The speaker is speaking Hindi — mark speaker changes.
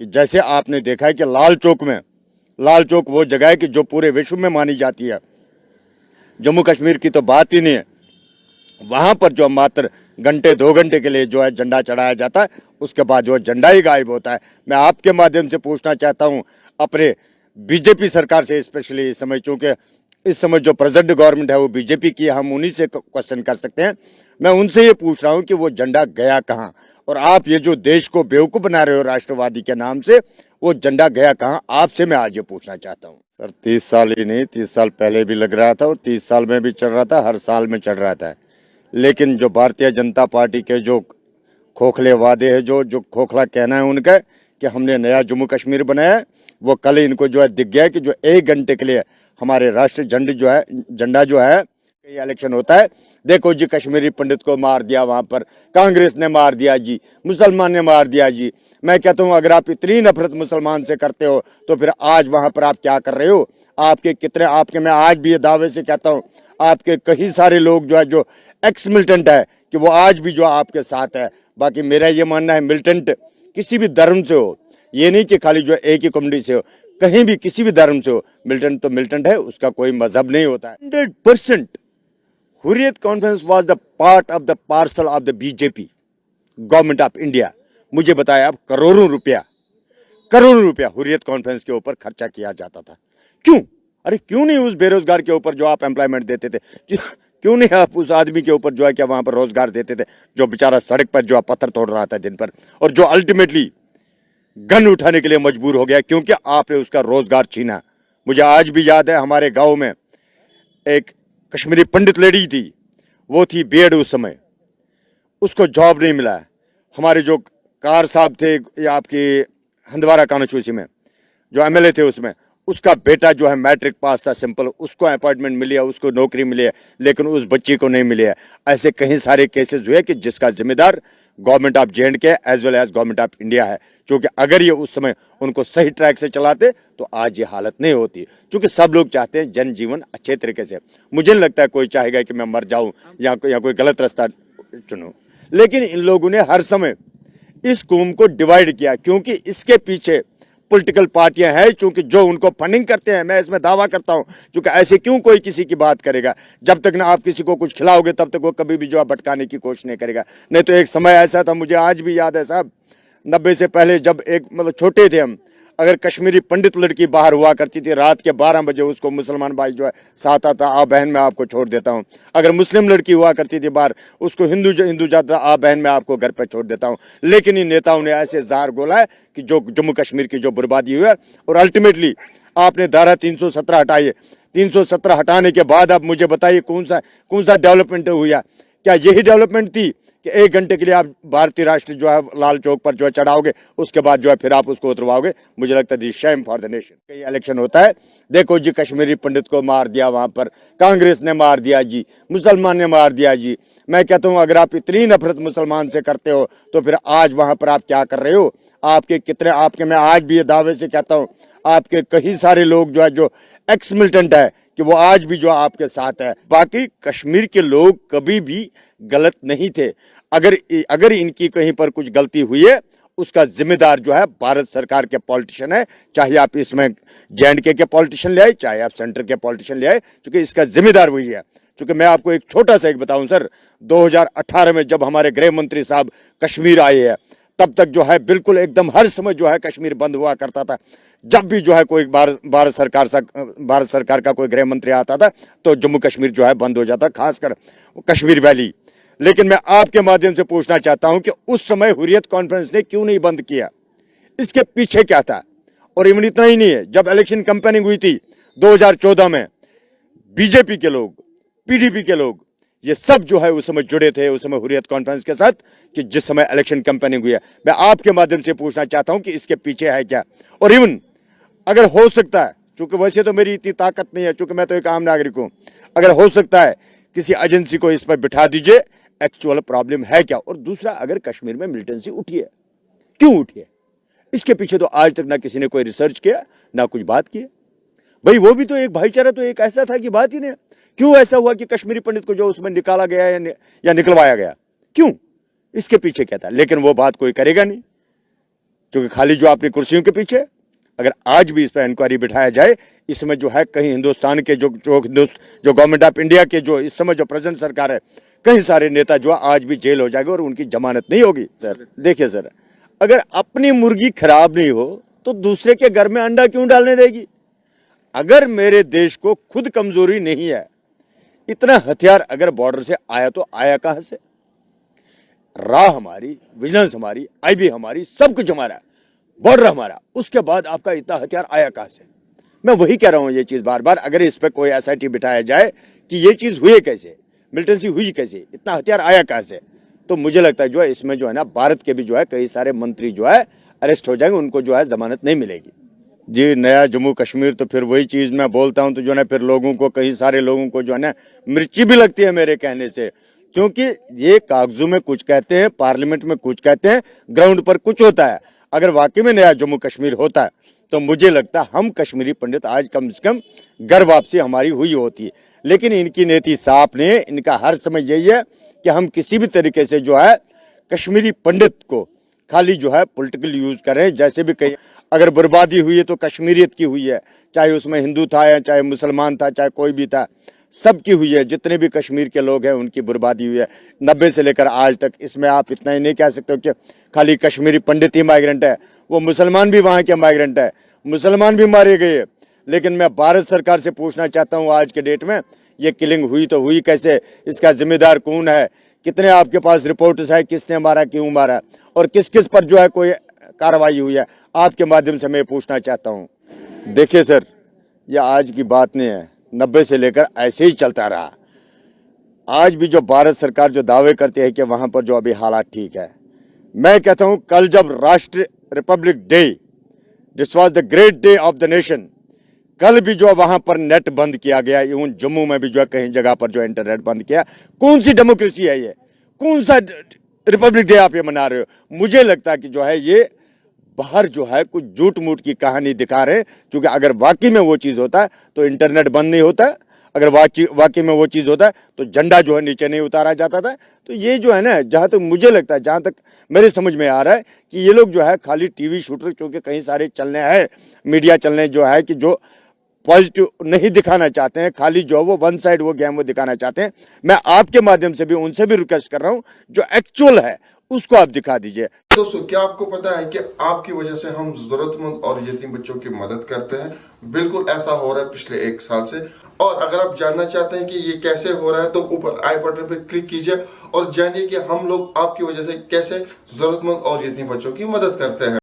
Speaker 1: जैसे आपने देखा है कि लाल चौक वो जगह है कि जो पूरे विश्व में मानी जाती है। जम्मू कश्मीर की तो बात ही नहीं है। वहां पर जो मात्र घंटे 2 घंटे के लिए जो है झंडा चढ़ाया जाता है, उसके बाद जो झंडा ही गायब होता है। मैं आपके माध्यम से पूछना चाहता हूं अपने बीजेपी सरकार से, स्पेशली इस समय, चूंकि इस समय जो प्रेजेंट गवर्नमेंट है वो बीजेपी की है, हम उन्हीं से क्वेश्चन कर सकते हैं। मैं उनसे ये पूछ रहा हूं कि वो झंडा गया कहाँ, और आप ये जो देश को बेवकूफ बना रहे हो राष्ट्रवादी के नाम से, वो झंडा गया कहाँ, आपसे मैं आज ये पूछना चाहता हूँ। सर 30 साल ही नहीं, 30 साल पहले भी लग रहा था और 30 साल में भी चढ़ रहा था, हर साल में चढ़ रहा था। लेकिन जो भारतीय जनता पार्टी के जो खोखले वादे हैं, जो खोखला कहना है उनका कि हमने नया जम्मू कश्मीर बनाया है, वो कल इनको जो है दिख गया है कि जो 1 घंटे के लिए हमारे राष्ट्रीय झंडा जो है ये इलेक्शन होता है। देखो जी, कश्मीरी पंडित को मार दिया, वहां पर कांग्रेस ने मार दिया जी, मुसलमान ने मार दिया जी। मैं कहता हूं अगर आप इतनी नफरत मुसलमान से करते हो तो फिर आज वहां पर आप क्या कर रहे हो? आपके मैं आज भी ये दावे से कहता हूं, आपके कई सारे लोग जो है, जो एक्स मिलिटेंट है, कि वो आज भी जो आपके साथ है। बाकी मेरा ये मानना है, मिलिटेंट किसी भी धर्म से हो, ये नहीं कि खाली जो एक ही कम्युनिटी से हो, कहीं भी किसी भी धर्म से हो, मिलिटेंट तो मिलिटेंट है, उसका कोई मजहब नहीं होता है। 100% Hurriyat conference was the part of the parcel of the BJP government of India. मुझे बताया, अब करोड़ों रुपया हुर्रियत कॉन्फ्रेंस के ऊपर खर्चा किया जाता था। क्यों? अरे क्यों नहीं उस बेरोजगार के ऊपर जो आप एम्प्लॉयमेंट देते थे, क्यों नहीं आप उस आदमी के ऊपर जो है क्या वहां पर रोजगार देते थे, जो बेचारा सड़क पर जो है पत्थर तोड़ रहा था दिन पर, और जो अल्टीमेटली गन उठाने के लिए मजबूर हो गया क्योंकि आपने उसका रोजगार छीना। मुझे आज भी याद है, हमारे गांव में एक कश्मीरी पंडित लेडी थी, वो थी बीएड उस समय, उसको जॉब नहीं मिला है। हमारे जो कार साहब थे, या आपकी हंदवाड़ा कॉन्स्टिट्यूंसी में जो एमएलए थे, उसमें उसका बेटा जो है मैट्रिक पास था, सिंपल, उसको अपॉइंटमेंट मिली है, उसको नौकरी मिली है, लेकिन उस बच्ची को नहीं मिली है। ऐसे कई सारे केसेस हुए कि जिसका जिम्मेदार government of JNK as well as government of India है। क्योंकि अगर ये उस समय उनको सही ट्रैक से चलाते तो आज ये हालत नहीं होती। क्योंकि सब लोग चाहते हैं जनजीवन अच्छे तरीके से। मुझे नहीं लगता है कोई चाहेगा कि मैं मर जाऊं या कोई गलत रास्ता चुनूं। लेकिन इन लोगों ने हर समय इस कौम को डिवाइड किया, क्योंकि इसके पीछे पॉलिटिकल पार्टियां हैं, चूंकि जो उनको फंडिंग करते हैं। मैं इसमें दावा करता हूं, क्योंकि ऐसे क्यों कोई किसी की बात करेगा? जब तक ना आप किसी को कुछ खिलाओगे तब तक वो कभी भी जो है भटकाने की कोशिश नहीं करेगा। नहीं तो एक समय ऐसा था, मुझे आज भी याद है साहब, 90 से पहले, जब एक मतलब छोटे थे हम, अगर कश्मीरी पंडित लड़की बाहर हुआ करती थी, रात के 12 बजे उसको मुसलमान भाई जो है साथ आता, आ बहन मैं आपको छोड़ देता हूँ। अगर मुस्लिम लड़की हुआ करती थी बाहर, उसको हिंदू जाता, आ बहन मैं आपको घर पे छोड़ देता हूँ। लेकिन इन नेताओं ने ऐसे जार गोला है कि जो जम्मू कश्मीर की जो बर्बादी हुई है, और अल्टीमेटली आपने धारा 317 हटाई है। 317 हटाने के बाद आप मुझे बताइए कौन सा डेवलपमेंट हुआ? क्या यही डेवलपमेंट थी कि 1 घंटे के लिए आप भारतीय राष्ट्र जो है लाल चौक पर जो है चढ़ाओगे, उसके बाद जो है फिर आप उसको उतरवाओगे? मुझे लगता है शेम फॉर द नेशन। कहीं इलेक्शन होता है, देखो जी, कश्मीरी पंडित को मार दिया, वहां पर कांग्रेस ने मार दिया जी, मुसलमान ने मार दिया जी। मैं कहता हूं अगर आप इतनी नफरत मुसलमान से करते हो तो फिर आज वहां पर आप क्या कर रहे हो? मैं आज भी ये दावे से कहता हूं, आपके कई सारे लोग जो है, जो एक्स मिलिटेंट है, कि वो आज भी जो आपके साथ है। बाकी कश्मीर के लोग कभी भी गलत नहीं थे। अगर इनकी कहीं पर कुछ गलती हुई है, उसका जिम्मेदार जो है भारत सरकार के पॉलिटिशियन है। चाहे आप इसमें JNK के पॉलिटिशियन ले आए, चाहे आप सेंटर के पॉलिटिशियन ले आए, क्योंकि इसका जिम्मेदार वही है। क्योंकि मैं आपको एक छोटा सा एक बताऊं सर, 2018 में जब हमारे गृह मंत्री साहब कश्मीर आए हैं, तब तक जो है बिल्कुल एकदम हर समय जो है कश्मीर बंद हुआ करता था। जब भी जो है कोई भारत सरकार का कोई गृह मंत्री आता था तो जम्मू कश्मीर जो है बंद हो जाता, खासकर कश्मीर वैली। लेकिन मैं आपके माध्यम से पूछना चाहता हूं कि उस समय हुर्रियत कॉन्फ्रेंस ने क्यों नहीं बंद किया? इसके पीछे क्या था? और इवन इतना ही नहीं है, जब इलेक्शन कैंपेनिंग हुई थी 2014 में, बीजेपी के लोग, PDP के लोग, ये सब जो है उस समय जुड़े थे, उस समय हुर्रियत कॉन्फ्रेंस के साथ, कि जिस समय इलेक्शन कैंपेनिंग हुई है। मैं आपके माध्यम से पूछना चाहता हूं कि इसके पीछे है क्या? और इवन अगर हो सकता है, चूंकि वैसे तो मेरी इतनी ताकत नहीं है, चूंकि मैं तो एक आम नागरिक हूं, अगर हो सकता है किसी एजेंसी को इस पर बिठा दीजिए, एक्चुअल प्रॉब्लम है क्या? और दूसरा, अगर कश्मीर में मिलिटेंसी उठी है, क्यों उठी है? इसके पीछे तो आज तक ना किसी ने कोई रिसर्च किया, ना कुछ बात की। भाई वो भी तो एक भाईचारा तो एक ऐसा था कि बात ही नहीं। क्यों ऐसा हुआ कि कश्मीरी पंडित को जो उसमें निकाला गया या निकलवाया गया? क्यों? इसके पीछे क्या था? लेकिन वो बात कोई करेगा नहीं। क्योंकि खाली जो अपनी कुर्सियों के पीछे, अगर आज भी इस पर इंक्वायरी बिठाया जाए, इसमें जो है कहीं हिंदुस्तान के जो गवर्नमेंट ऑफ इंडिया के जो इस समय जो प्रेजेंट सरकार है, कई सारे नेता जो आज भी जेल हो जाएंगे और उनकी जमानत नहीं होगी। सर देखिए सर, अगर अपनी मुर्गी खराब नहीं हो तो दूसरे के घर में अंडा क्यों डालने देगी? अगर मेरे देश को खुद कमजोरी नहीं है, इतना हथियार अगर बॉर्डर से आया तो आया कहां से? राह हमारी, विजिलेंस हमारी, आईबी हमारी, सब कुछ हमारा, बॉर्डर हमारा, उसके बाद आपका इतना हथियार आया कहां से? मैं वही कह रहा हूं ये चीज बार बार, अगर इस पर कोई एसआईटी बिठाया जाए कि ये चीज हुई कैसे, मिलिटेंसी हुई कैसे, इतना हथियार आया कहां से, तो मुझे लगता है जो है इसमें जो है ना भारत के भी जो है कई सारे मंत्री जो है अरेस्ट हो जाएंगे, उनको जो है जमानत नहीं मिलेगी। जी, नया जम्मू कश्मीर तो फिर वही चीज मैं बोलता हूं तो जो है फिर लोगों को, कई सारे लोगों को जो है ना मिर्ची भी लगती है मेरे कहने से, क्योंकि ये कागजों में कुछ कहते हैं, पार्लियामेंट में कुछ कहते हैं, ग्राउंड पर कुछ होता है। अगर वाकई में नया जम्मू कश्मीर होता है तो मुझे लगता है हम कश्मीरी पंडित आज कम से कम घर वापसी हमारी हुई होती। लेकिन इनकी नीति साफ नहीं है, इनका हर समय यही है कि हम किसी भी तरीके से जो है कश्मीरी पंडित को खाली जो है पॉलिटिकल यूज करें। जैसे भी कहीं अगर बर्बादी हुई है तो कश्मीरियत की हुई है, चाहे उसमें हिंदू था या चाहे मुसलमान था, चाहे कोई भी था, सबकी हुई है। जितने भी कश्मीर के लोग हैं उनकी बर्बादी हुई है 90 से लेकर आज तक। इसमें आप इतना ही नहीं कह सकते हो कि खाली कश्मीरी पंडित ही माइग्रेंट है, वो मुसलमान भी वहाँ के माइग्रेंट है, मुसलमान भी मारे गए। लेकिन मैं भारत सरकार से पूछना चाहता हूँ आज के डेट में ये किलिंग हुई तो हुई कैसे, इसका जिम्मेदार कौन है, कितने आपके पास रिपोर्ट्स है, किसने मारा, क्यों मारा, और किस किस पर जो है कोई कार्रवाई हुई है, आपके माध्यम से मैं पूछना चाहता हूँ। देखिए सर, यह आज की बात नहीं है, 90 से लेकर ऐसे ही चलता रहा। आज भी जो भारत सरकार जो दावे करती है कि वहां पर जो अभी हालात ठीक है, मैं कहता हूं कल जब राष्ट्र Republic day, this was the great day of the nation, कल भी जो वहां पर नेट बंद किया गया, इवन जम्मू में भी जो है कहीं जगह पर जो इंटरनेट बंद किया। कौन सी डेमोक्रेसी है ये? कौन सा रिपब्लिक डे आप ये मना रहे हो? मुझे लगता है कि जो है ये बाहर जो है कुछ झूठ मूठ की कहानी दिखा रहे हैं, क्योंकि अगर वाकई में वो चीज होता है तो इंटरनेट बंद नहीं होता, अगर वाकई में वो चीज होता है तो झंडा जो है नीचे नहीं उतारा जाता था। तो ये जो है ना, जहां तक मुझे लगता है, जहां तक मेरे समझ में आ रहा है कि ये लोग जो है खाली टीवी शूटर, क्योंकि कहीं सारे चलने हैं, मीडिया चलने जो है कि जो पॉजिटिव नहीं दिखाना चाहते हैं, खाली जो वो वन साइड वो गेम वो दिखाना चाहते हैं। मैं आपके माध्यम से भी उनसे भी रिक्वेस्ट कर रहा हूं, जो एक्चुअल है उसको आप दिखा दीजिए।
Speaker 2: दोस्तों, क्या आपको पता है कि आपकी वजह से हम जरूरतमंद और यतीम बच्चों की मदद करते हैं? बिल्कुल ऐसा हो रहा है पिछले 1 साल से। और अगर आप जानना चाहते हैं कि ये कैसे हो रहा है तो ऊपर आई बटन पे क्लिक कीजिए और जानिए कि हम लोग आपकी वजह से कैसे जरूरतमंद और यतीम बच्चों की मदद करते हैं।